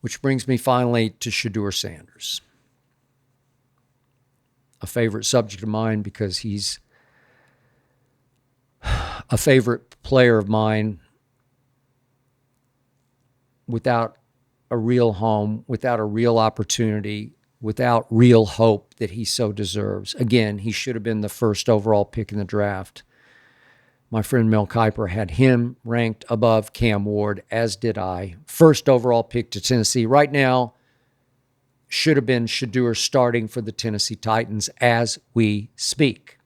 Which brings me finally to Shadur Sanders, a favorite subject of mine because he's a favorite player of mine without a real home, without a real opportunity, without real hope that he so deserves. Again, he should have been the first overall pick in the draft. My friend Mel Kiper had him ranked above Cam Ward, as did I. First overall pick to Tennessee. Right now, should have been Shedeur starting for the Tennessee Titans as we speak.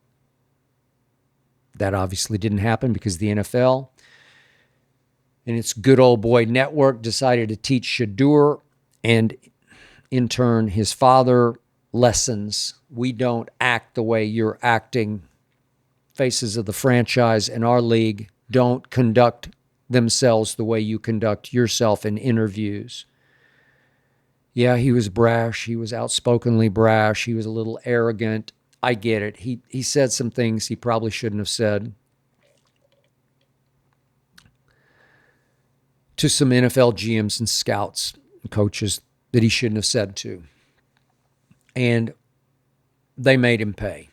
That obviously didn't happen because the NFL and its good old boy network decided to teach Shedeur and in turn his father lessons. We don't act the way you're acting. Faces of the franchise in our league don't conduct themselves the way you conduct yourself in interviews. Yeah, he was brash. He was outspokenly brash. He was a little arrogant. I get it. He said some things he probably shouldn't have said to some NFL GMs and scouts and coaches that he shouldn't have said to. And they made him pay.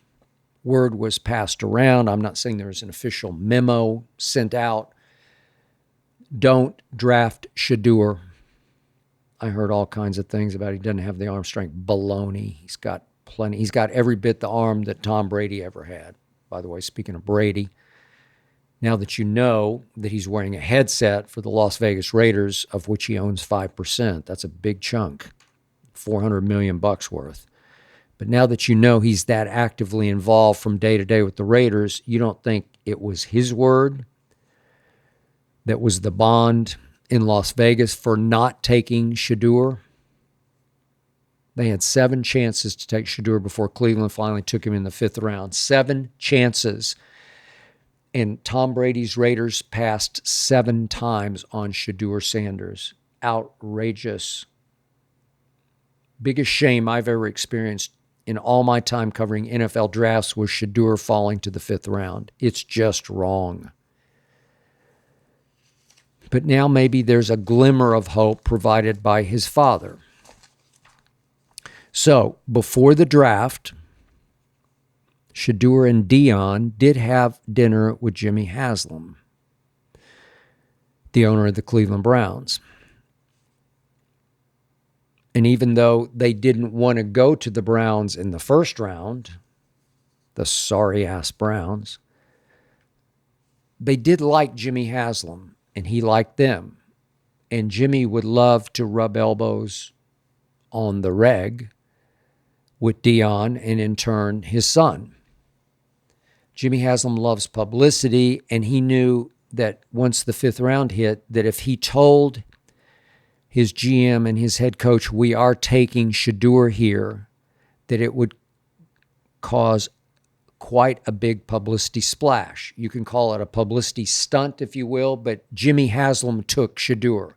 Word was passed around. I'm not saying there was an official memo sent out. Don't draft Shedeur. I heard all kinds of things about he doesn't have the arm strength. Baloney. He's got plenty. He's got every bit the arm that Tom Brady ever had. By the way, speaking of Brady, now that you know that he's wearing a headset for the Las Vegas Raiders, of which he owns 5%, that's a big chunk, $400 million worth. But now that you know he's that actively involved from day to day with the Raiders, you don't think it was his word that was the bond in Las Vegas for not taking Shedeur? They had 7 chances to take Shedeur before Cleveland finally took him in the 5th round. 7 chances. And Tom Brady's Raiders passed 7 times on Shedeur Sanders. Outrageous. Biggest shame I've ever experienced in all my time covering NFL drafts was Shedeur falling to the 5th round. It's just wrong. But now maybe there's a glimmer of hope provided by his father. So before the draft, Shedeur and Dion did have dinner with Jimmy Haslam, the owner of the Cleveland Browns. And even though they didn't want to go to the Browns in the first round, the sorry-ass Browns, they did like Jimmy Haslam, and he liked them. And Jimmy would love to rub elbows on the reg with Dion and, in turn, his son. Jimmy Haslam loves publicity, and he knew that once the 5th round hit, that if he told his GM and his head coach, we are taking Shedeur here, that it would cause quite a big publicity splash. You can call it a publicity stunt, if you will, but Jimmy Haslam took Shedeur.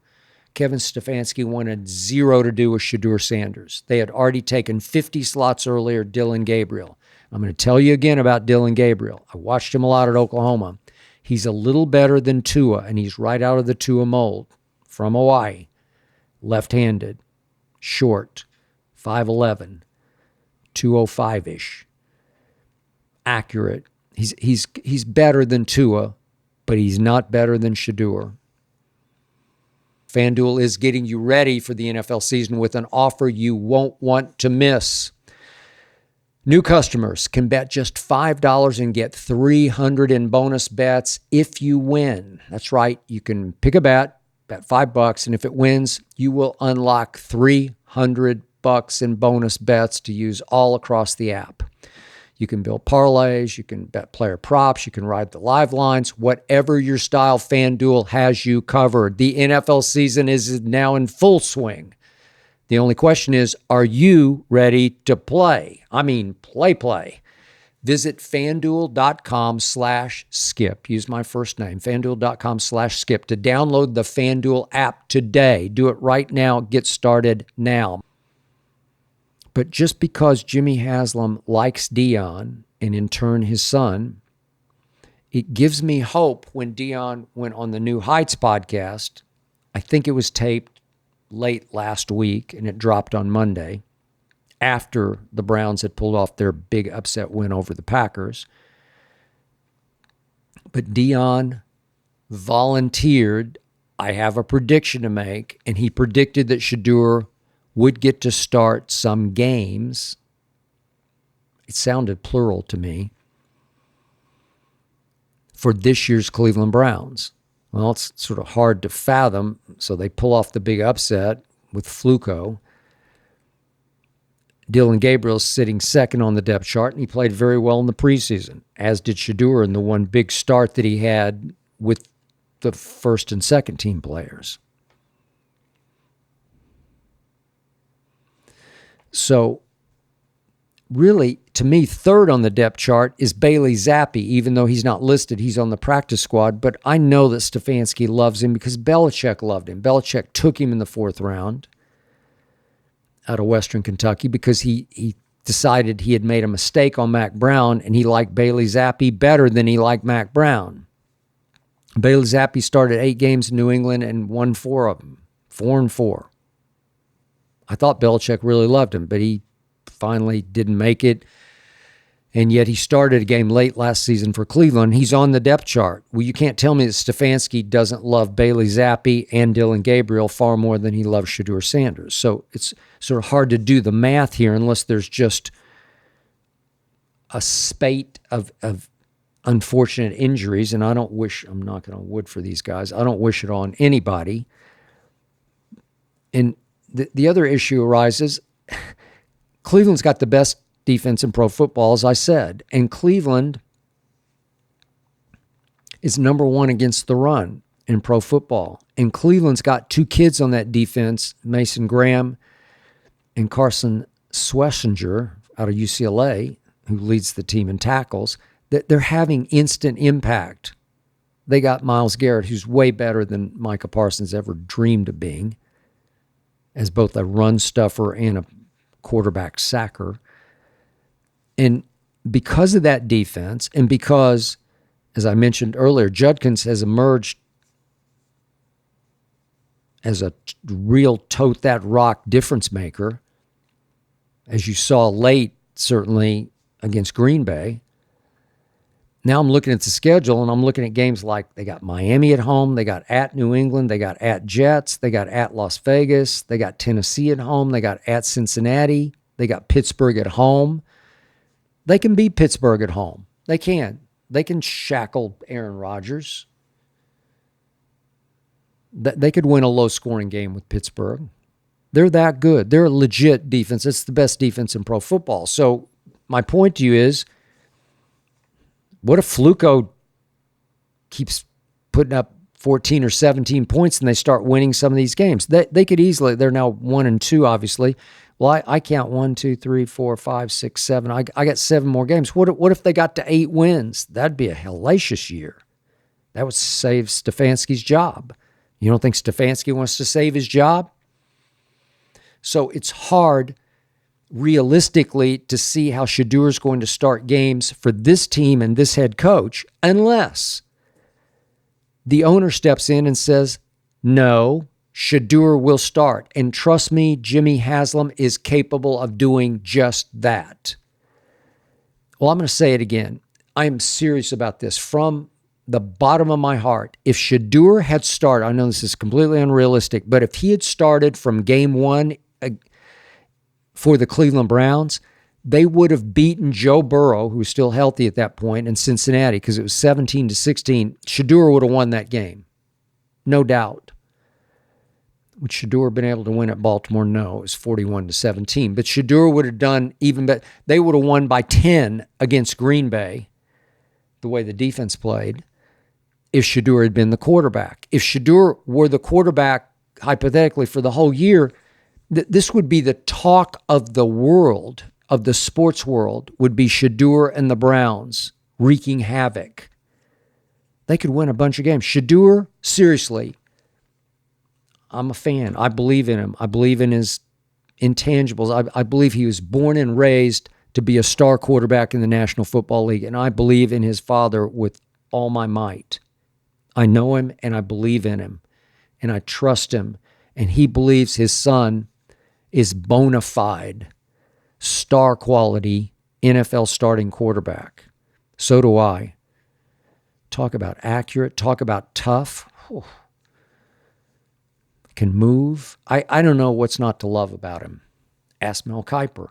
Kevin Stefanski wanted 0 to do with Shedeur Sanders. They had already taken 50 slots earlier, Dylan Gabriel. I'm going to tell you again about Dylan Gabriel. I watched him a lot at Oklahoma. He's a little better than Tua, and he's right out of the Tua mold from Hawaii. Left-handed, short, 5'11", 205-ish, accurate. He's better than Tua, but he's not better than Shedeur. FanDuel is getting you ready for the NFL season with an offer you won't want to miss. New customers can bet just $5 and get $300 in bonus bets if you win. That's right. You can pick a bet $5, and if it wins, you will unlock $300 in bonus bets to use all across the app. You can build parlays, you can bet player props, you can ride the live lines, whatever your style, FanDuel has you covered. The NFL season is now in full swing. The only question is, are you ready to play? I mean, play. Visit FanDuel.com/skip. Use my first name, FanDuel.com/skip, to download the FanDuel app today. Do it right now. Get started now. But just because Jimmy Haslam likes Dion, and in turn his son, it gives me hope when Dion went on the New Heights podcast. I think it was taped late last week, and it dropped on Monday after the Browns had pulled off their big upset win over the Packers. But Dion volunteered, I have a prediction to make, and he predicted that Shadur would get to start some games. It sounded plural to me. For this year's Cleveland Browns. Well, it's sort of hard to fathom, so they pull off the big upset with Fluco. Dylan Gabriel's sitting second on the depth chart, and he played very well in the preseason, as did Shadur in the one big start that he had with the first and second team players. So, really, to me, third on the depth chart is Bailey Zappi. Even though he's not listed, he's on the practice squad. But I know that Stefanski loves him because Belichick loved him. Belichick took him in the 4th round out of Western Kentucky because he decided he had made a mistake on Mac Brown, and he liked Bailey Zappi better than he liked Mac Brown. Bailey Zappi started 8 games in New England and won 4 of them, 4-4. I thought Belichick really loved him, but he finally didn't make it. And yet he started a game late last season for Cleveland. He's on the depth chart. Well, you can't tell me that Stefanski doesn't love Bailey Zappi and Dylan Gabriel far more than he loves Shadur Sanders. So it's sort of hard to do the math here unless there's just a spate of unfortunate injuries. And I'm knocking on wood for these guys. I don't wish it on anybody. And the other issue arises, Cleveland's got the best defense in pro football, as I said, and Cleveland is number 1 against the run in pro football. And Cleveland's got 2 kids on that defense, Mason Graham and Carson Schlesinger out of UCLA, who leads the team in tackles, that they're having instant impact. They got Myles Garrett, who's way better than Micah Parsons ever dreamed of being, as both a run stuffer and a quarterback sacker. And because of that defense, and because, as I mentioned earlier, Judkins has emerged as a real tote that rock difference maker, as you saw late, certainly against Green Bay. Now I'm looking at the schedule, and I'm looking at games like they got Miami at home, they got at New England, they got at Jets, they got at Las Vegas, they got Tennessee at home, they got at Cincinnati, they got Pittsburgh at home. They can beat Pittsburgh at home. They can. They can shackle Aaron Rodgers. They could win a low-scoring game with Pittsburgh. They're that good. They're a legit defense. It's the best defense in pro football. So my point to you is, what if Fluco keeps putting up 14 or 17 points and they start winning some of these games? They could easily, they're now 1-2, obviously. Well, I count 1, 2, 3, 4, 5, 6, 7. I got 7 more games. What if they got to 8 wins? That'd be a hellacious year. That would save Stefanski's job. You don't think Stefanski wants to save his job? So it's hard, realistically, to see how Shadur is going to start games for this team and this head coach unless the owner steps in and says, no, Shadur will start. And trust me, Jimmy Haslam is capable of doing just that. Well, I'm going to say it again. I am serious about this from the bottom of my heart. If Shadur had started, I know this is completely unrealistic, but if he had started from game 1 for the Cleveland Browns, they would have beaten Joe Burrow, who was still healthy at that point, in Cincinnati, because it was 17-16. Shadur would have won that game. No doubt. Would Shadur have been able to win at Baltimore? No, it was 41-17. But Shadur would have done even better. They would have won by 10 against Green Bay, the way the defense played, if Shadur had been the quarterback. If Shadur were the quarterback, hypothetically, for the whole year, this would be the talk of the world, of the sports world, would be Shadur and the Browns wreaking havoc. They could win a bunch of games. Shadur, seriously, I'm a fan. I believe in him. I believe in his intangibles. I believe he was born and raised to be a star quarterback in the National Football League, and I believe in his father with all my might. I know him, and I believe in him, and I trust him, and he believes his son is bona fide, star quality NFL starting quarterback. So do I. Talk about accurate, talk about tough. Whew. Can move. I don't know what's not to love about him. Ask Mel Kiper.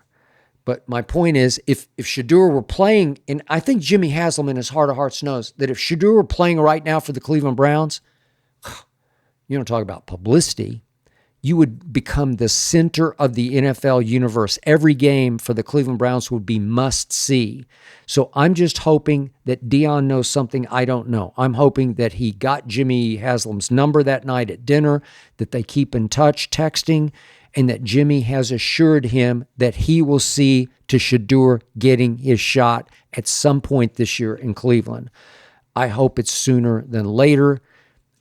But my point is, if Shadur were playing, and I think Jimmy Haslam in his heart of hearts knows that if Shadur were playing right now for the Cleveland Browns, you don't talk about publicity. You would become the center of the NFL universe. Every game for the Cleveland Browns would be must see. So I'm just hoping that Deion knows something I don't know. I'm hoping that he got Jimmy Haslam's number that night at dinner, that they keep in touch, texting, and that Jimmy has assured him that he will see to Shadur getting his shot at some point this year in Cleveland. I hope it's sooner than later,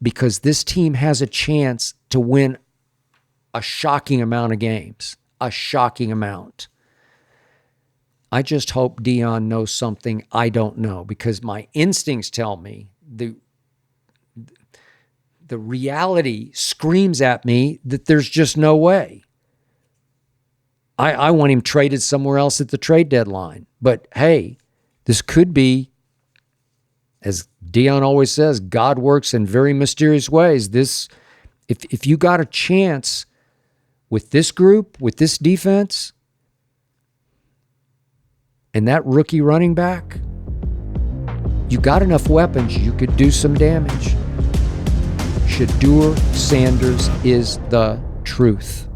because this team has a chance to win a shocking amount of games, a shocking amount. I just hope Deion knows something I don't know, because my instincts tell me, the reality screams at me that there's just no way. I want him traded somewhere else at the trade deadline. But hey, this could be, as Deion always says, God works in very mysterious ways. If you got a chance with this group, with this defense, and that rookie running back, you got enough weapons, you could do some damage. Shadur Sanders is the truth.